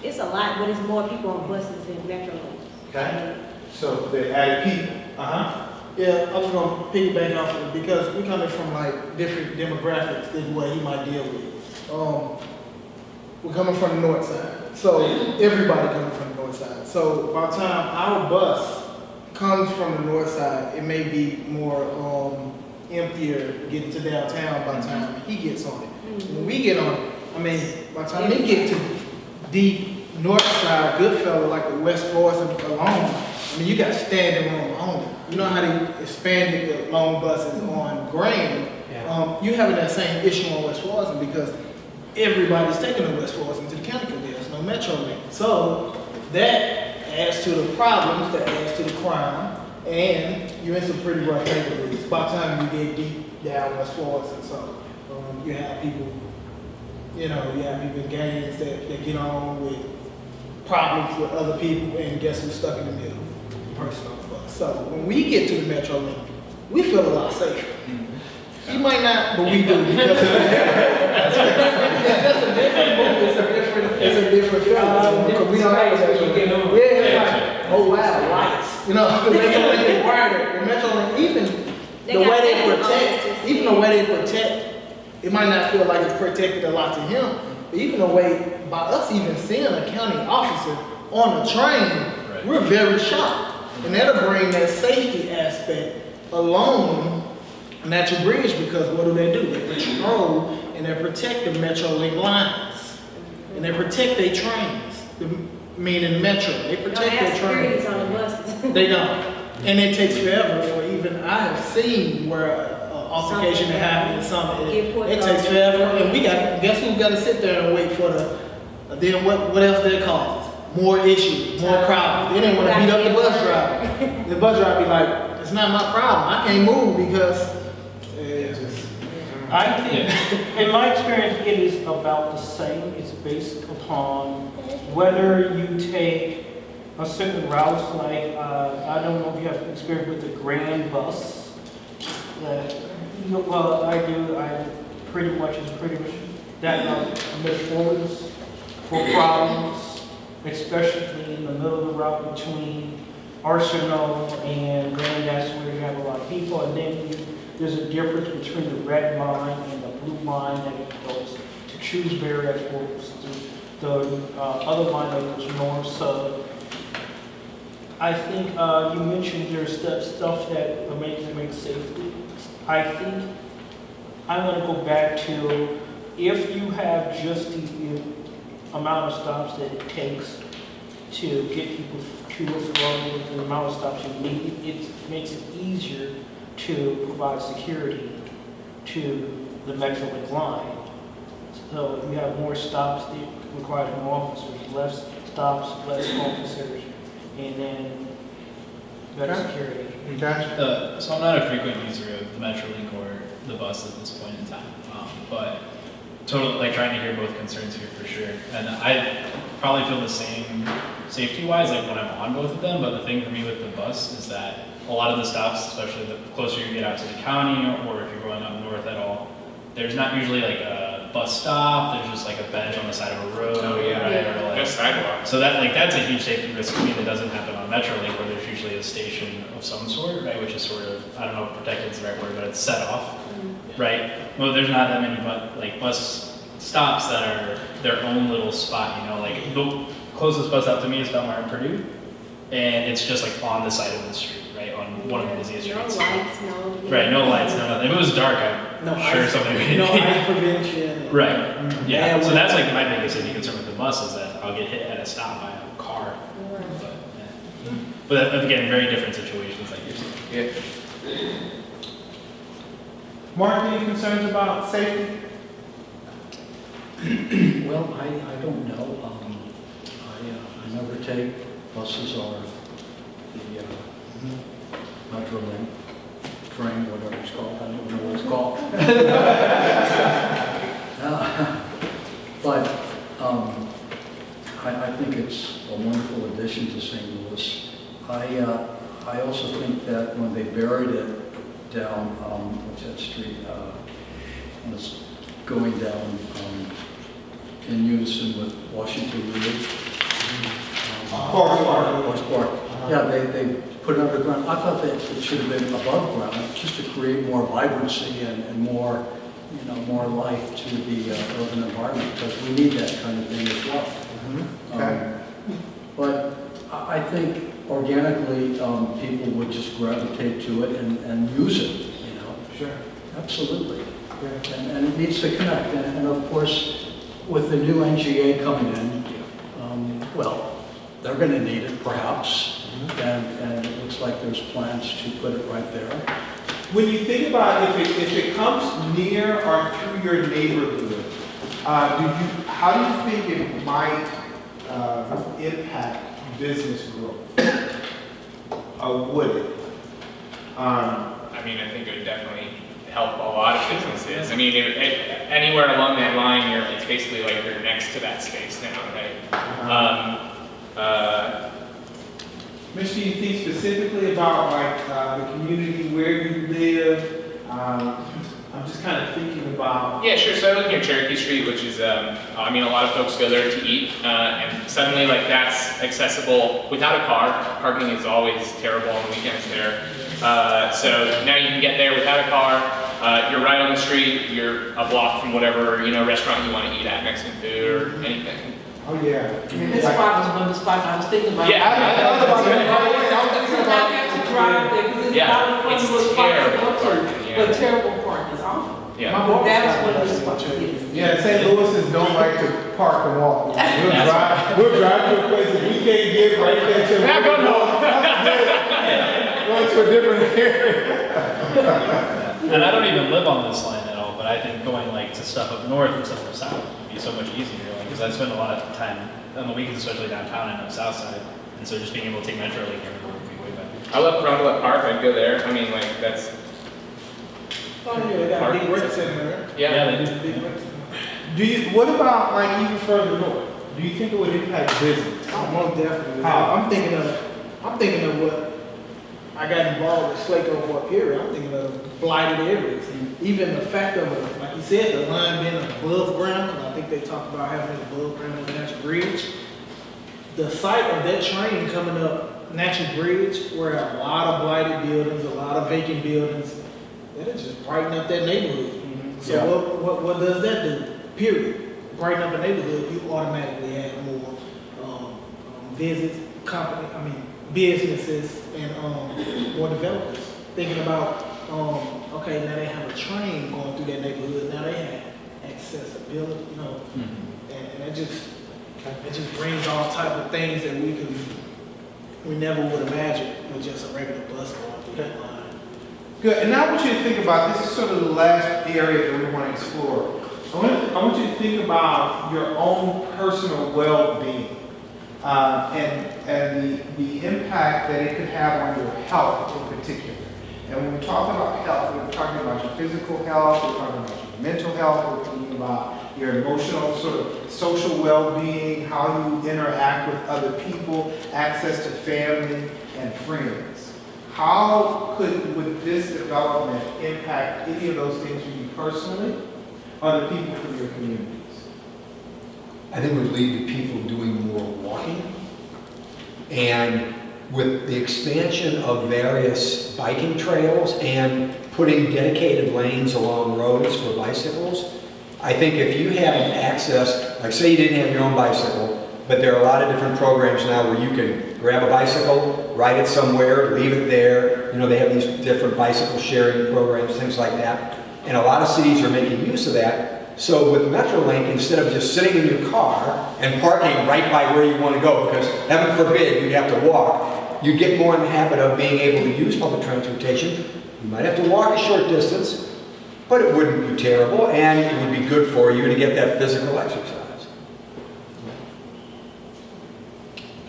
It's a lot, but it's more people on buses than Metro link. Okay. So they added people. Yeah, I was gonna piggyback off of it because we coming from like different demographics than what he might deal with. We're coming from the north side, so everybody coming from the north side. So by the time our bus comes from the north side, it may be more emptier getting to downtown by the time he gets on it. When we get on it, I mean, by the time they get to deep north side, Goodfellow, like the West Forest and alone, I mean, you got standing room only. You know how they expanded the long buses on Grand. You having that same issue on West Florissant because everybody's taking the West Florissant to the county because there's no metro link. So that adds to the problems, that adds to the crime, and you're in some pretty rough neighborhoods. By the time you get deep down West Florissant, so you have people, you have people in gangs that get on with problems with other people, and guess who's stuck in the middle? The person on the bus. So when we get to the metro link, we feel a lot safer. You might not, but we do. Because that's a different move. It's a different feeling. Because we don't have a metro link. Yeah, it's like, oh wow, lights. You know, the metro link is wider. The metro link, even the way they protect, it might not feel like it's protected a lot to him. But even the way, by us even seeing a county officer on a train, we're very shocked. And that'll bring that safety aspect along Natural Bridge, because what do? They patrol and they protect the MetroLink lines. And they protect their trains, meaning Metro. They protect their trains. on the buses. They don't. And it takes forever for even, I have seen where an altercation that happened in something, it takes forever. And guess who's got to sit there and wait for then what else that causes? More issues, more problems. They didn't want to beat up the bus driver. The bus driver be like, it's not my problem. I can't move because I think, in my experience, it is about the same. It's based upon whether you take a certain route, like, I don't know if you have experience with the Grand Bus. Well, I do. It's pretty much that misfortunes for problems, especially in the middle of the route between Arsenal and Grand. That's where you have a lot of people. And then there's a difference between the red line and the blue line that goes to Shrewsbury as opposed to the other line that goes north. So I think you mentioned there's stuff that makes safety. I think I'm going to go back to if you have just the amount of stops that it takes to get people to or from the amount of stops you need, it makes it easier to provide security to the Metrolink line. So if you have more stops, it requires more officers, less stops, less officers, and then better Okay. security. Gotcha. So I'm not a frequent user of the Metrolink or the bus at this point in time, but totally like trying to hear both concerns here for sure. And I probably feel the same safety-wise like when I'm on both of them. But the thing for me with the bus is that a lot of the stops, especially the closer you get out to the county or if you're going up north at all, there's not usually like a bus stop. There's just like a bench on the side of a road. Oh, yeah. Right? Or like, No sidewalk. so that that's a huge safety risk to me that doesn't happen on Metrolink, where there's usually a station of some sort, right, which is sort of, I don't know if protected is the right word, but it's set off, right? Well, there's not that many bus stops that are their own little spot, you know, like the closest bus stop to me is Belmar and Purdue, and it's just like on the side of the street, right, on one of the busiest No streets. lights, no. Right, no lights, no nothing. If it was dark, I'm No sure ice- something would No be. ice prevention. Right, yeah, And so when- that's like my biggest safety concern with the bus is that I'll get hit at a stop by a car. But, yeah. But again, very different situations like you're saying. Yeah. Mark, any concerns about safety? Well, I don't know. I never take buses or the Metrolink train, whatever it's called. I don't know what it's called. But I think it's a wonderful addition to St. Louis. I also think that when they buried it down, what's that street? Was going down in unison with Washington Ridge. Forest Park. Forest Park. Yeah, they put it underground. I thought that it should have been above ground, just to create more vibrancy and more, more life to the urban environment, because we need that kind of thing as well. Okay. But I think organically, people would just gravitate to it and use it, Sure. Absolutely. Yeah. And it needs to connect. And of course, with the new NGA coming in, well, they're going to need it perhaps. And it looks like there's plans to put it right there. When you think about if it comes near or through your neighborhood, how do you think it might impact business growth? Would it? I mean, I think it would definitely help a lot of businesses. I mean, anywhere along that line, it's basically like you're next to that space now, right? Mitch, do you think specifically about like the community where you live? I'm just kind of thinking about. Yeah, sure. So I live near Cherokee Street, which is, I mean, a lot of folks go there to eat, and suddenly, like, that's accessible without a car. Parking is always terrible on the weekends there. So now you can get there without a car. You're right on the street. You're a block from whatever, restaurant you want to eat at, Mexican food or anything. Oh yeah. And this spot was one of the spots I was thinking about. Yeah. I thought about that. I was thinking about. I got to drive there, because it's Yeah, not a fun it's little spot to terrible go to, parking, yeah. but terrible parking is awful. Yeah. But that's one of the spots, yes. Yeah, St. Louisans don't like to park and walk. We'll drive to a place that we can't get right there to. We're not going home. Going to a different area. And I don't even live on this line at all, but I think going like to stuff up north and stuff up south would be so much easier, because I spend a lot of time on the weekends, especially downtown and up south side, and so just being able to take Metrolink everywhere would be way better. I love Rondelet Park. I'd go there. I mean, like, that's, Oh yeah, they got a big rec center there. yeah. they do. Big rec center. What about like even further north? Do you think it would impact business? Oh, most definitely. How? I'm thinking of what I got involved with Slaco for a period, I'm thinking of blighted areas. Even the fact of, like you said, the line being above ground, and I think they talked about having it above ground on Natural Bridge. The site of that train coming up Natural Bridge, where a lot of blighted buildings, a lot of vacant buildings, that is just brighten up that neighborhood. So Yeah. what does that do? Period. Brighten up a neighborhood, you automatically have more visits, businesses, and more developers. Thinking about, okay, now they have a train going through that neighborhood, now they have accessibility, and it just brings all type of things that we never would imagine with just a regular bus going through that line. Good, and now I want you to think about, this is sort of the last area that we want to explore. I want you to think about your own personal well-being and the impact that it could have on your health in particular. And when we talk about health, we're talking about your physical health, we're talking about your mental health, we're talking about your emotional, sort of social well-being, how you interact with other people, access to family and friends. How would this development impact any of those things for you personally, or the people from your communities? I think it would lead to people doing more walking. And with the expansion of various biking trails and putting dedicated lanes along roads for bicycles, I think if you had access, like say you didn't have your own bicycle, but there are a lot of different programs now where you can grab a bicycle, ride it somewhere, leave it there. They have these different bicycle sharing programs, things like that. And a lot of cities are making use of that. So with Metrolink, instead of just sitting in your car and parking right by where you want to go, because heaven forbid you'd have to walk, you get more in the habit of being able to use public transportation. You might have to walk a short distance, but it wouldn't be terrible, and it would be good for you to get that physical exercise.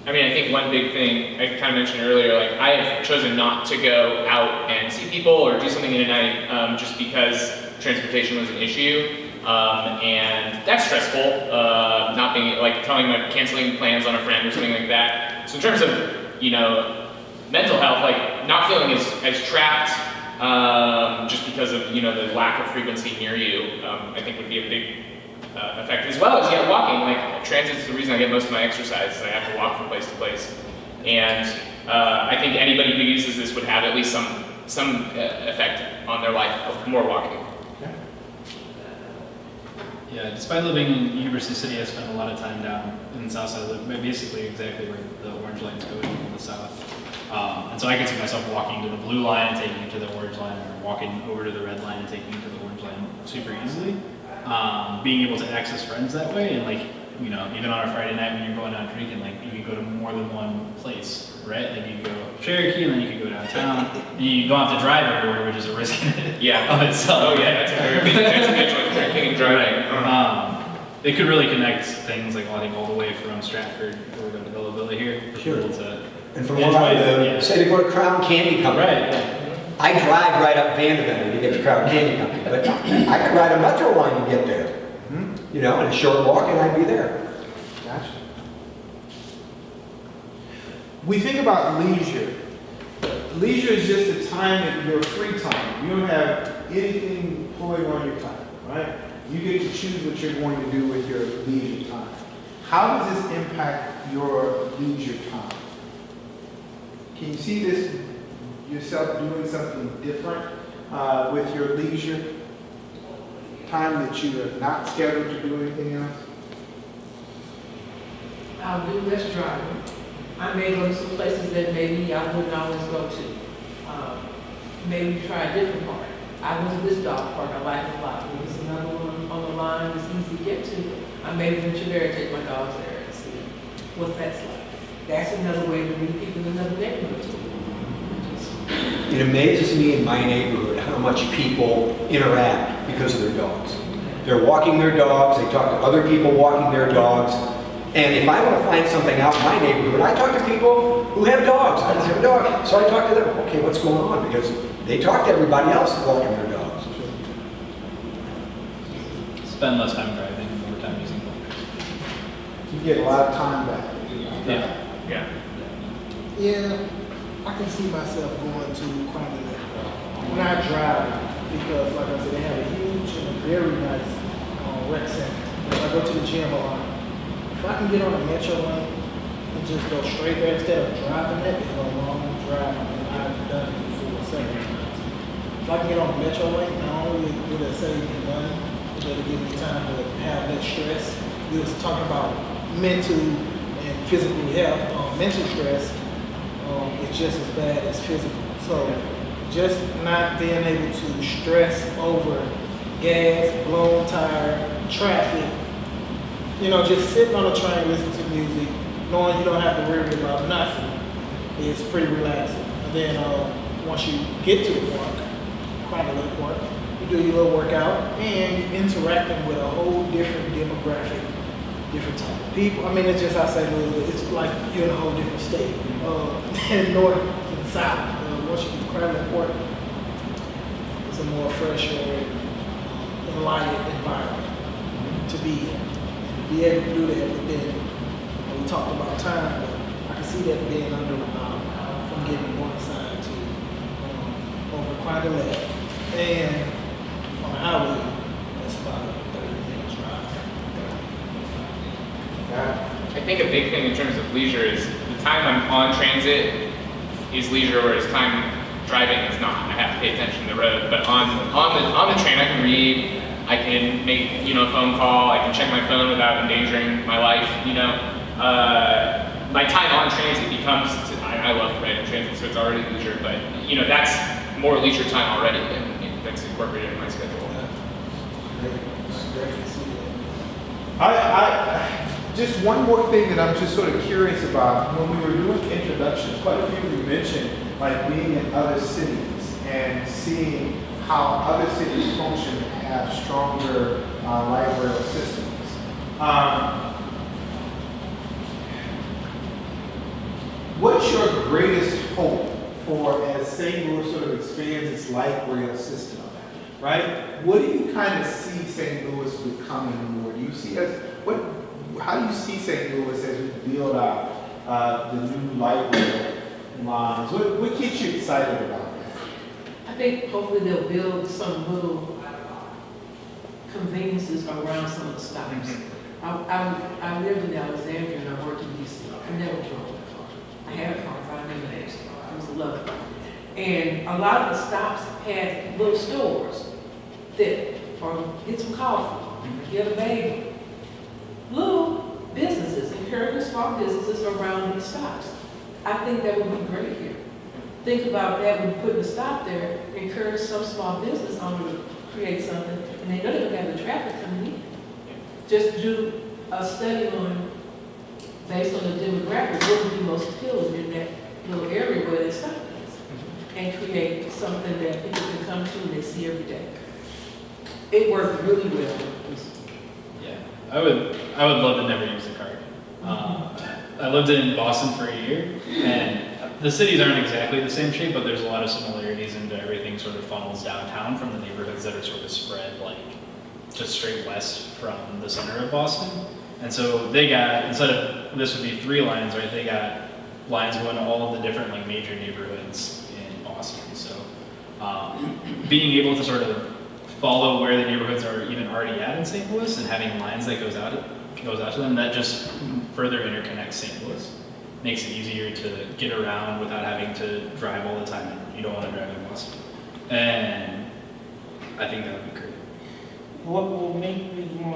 I mean, I think one big thing I kind of mentioned earlier, like I have chosen not to go out and see people or do something in a night just because transportation was an issue. And that's stressful, not being, like canceling plans on a friend or something like that. So in terms of, mental health, like not feeling as trapped just because of, the lack of frequency near you, I think would be a big effect, as well as walking. Like transit's the reason I get most of my exercise. I have to walk from place to place, and I think anybody who uses this would have at least some effect on their life of more walking. Yeah, despite living in University City, I spent a lot of time down in the south side, basically exactly where the orange line's going in the south. And so I could see myself walking to the blue line and taking it to the orange line, or walking over to the red line and taking it to the orange line super easily. Being able to access friends that way, and even on a Friday night when you're going out drinking, you can go to more than one place, right? Like you can go Cherokee, and then you can go downtown, and you don't have to drive everywhere, which is a risk in it of itself. Oh yeah, that's a very big advantage, like drinking and driving. They could really connect things, I think all the way from Stratford, where we go to Belleville here, for people to And from what I live, say to go to Crown Candy Company. Right. I drive right up Vanderbilt to get to Crown Candy Company, but I could ride a metro line to get there. In a short walk, and I'd be there. Gotcha. We think about leisure. Leisure is just the time that your free time. You don't have anything pulling on your time, right? You get to choose what you're going to do with your leisure time. How does this impact your leisure time? Can you see this yourself doing something different with your leisure time that you are not scheduled to do anything else? I'll do less driving. I may go to some places that maybe I wouldn't always go to. Maybe try a different park. I went to this dog park, I like it a lot. There's another one on the line that's easy to get to. I may venture there and take my dogs there and see what that's like. That's another way to meet people in another neighborhood too. It amazes me in my neighborhood how much people interact because of their dogs. They're walking their dogs, they talk to other people walking their dogs. And if I want to find something out in my neighborhood, I talk to people who have dogs. I don't have a dog, so I talk to them. Okay, what's going on? Because they talk to everybody else walking their dogs. Spend less time driving, more time using public. You get a lot of time back. Yeah. Yeah. Yeah. I can see myself going to Crown not driving, because like I said, they have a huge and a very nice rec center. I go to the gym a lot. If I can get on the metro line and just go straight there instead of driving it, it's a long drive, and I've done it before several times. If I can get on the metro lane, not only will it save me money, but it'll give me time to have less stress. We was talking about mental and physical health. Mental stress is just as bad as physical. So just not being able to stress over gas, blown tire, traffic, just sitting on a train listening to music, knowing you don't have to worry about nothing, is pretty relaxing. And then once you get to the park, quite a little park, you do your little workout, and you're interacting with a whole different demographic, different type of people. I mean, it's just how St. Louis, it's like you're in a whole different state, and north and south. Once you get to Crabtree Port, it's a more fresher, enlightened environment to be in. And to be able to do that within, we talked about time, but I can see that being under from getting one side to over quite a left. And on the highway, that's about a 30-minute drive. I think a big thing in terms of leisure is the time I'm on transit is leisure, whereas time driving is not. I have to pay attention to the road. But on the train, I can read, I can make a phone call, I can check my phone without endangering my life. My time on transit becomes. I love riding transit, so it's already leisure. But that's more leisure time already, and that's incorporated in my schedule. Just one more thing that I'm just sort of curious about. When we were doing introductions, quite a few of you mentioned like being in other cities and seeing how other cities function and have stronger light rail systems. What's your greatest hope for as St. Louis sort of expands its light rail system, right? What do you kind of see St. Louis becoming more? Do you see how do you see St. Louis as we build out the new light rail lines? What gets you excited about that? I think hopefully they'll build some little conveniences around some of the stops. I lived in Alexandria and I worked in DC. I never drove a car. I had a car, but I never had a It was a love. And a lot of the stops had little stores that, or get some coffee, get a bagel. Little businesses, encouraging small businesses around these stops. I think that would be great here. Think about that when you put the stop there, encourage some small business owner to create something, and they know they're gonna have the traffic coming in. Just do a study on, based on the demographic, what would be most appealing in that little area where they stop is, and create something that people can come to and they see every day. It worked really well. Yeah, I would love to never use a car. I lived in Boston for a year, and the cities aren't exactly the same shape, but there's a lot of similarities, and everything sort of funnels downtown from the neighborhoods that are sort of spread like just straight west from the center of Boston. And so they got, instead of, this would be 3 lines, right? They got lines going to all of the different like major neighborhoods in Boston. So being able to sort of follow where the neighborhoods are even already at in St. Louis and having lines that goes out to them, that just further interconnects St. Louis. Makes it easier to get around without having to drive all the time. You don't want to drive in Boston. And I think that would be great. What will make me more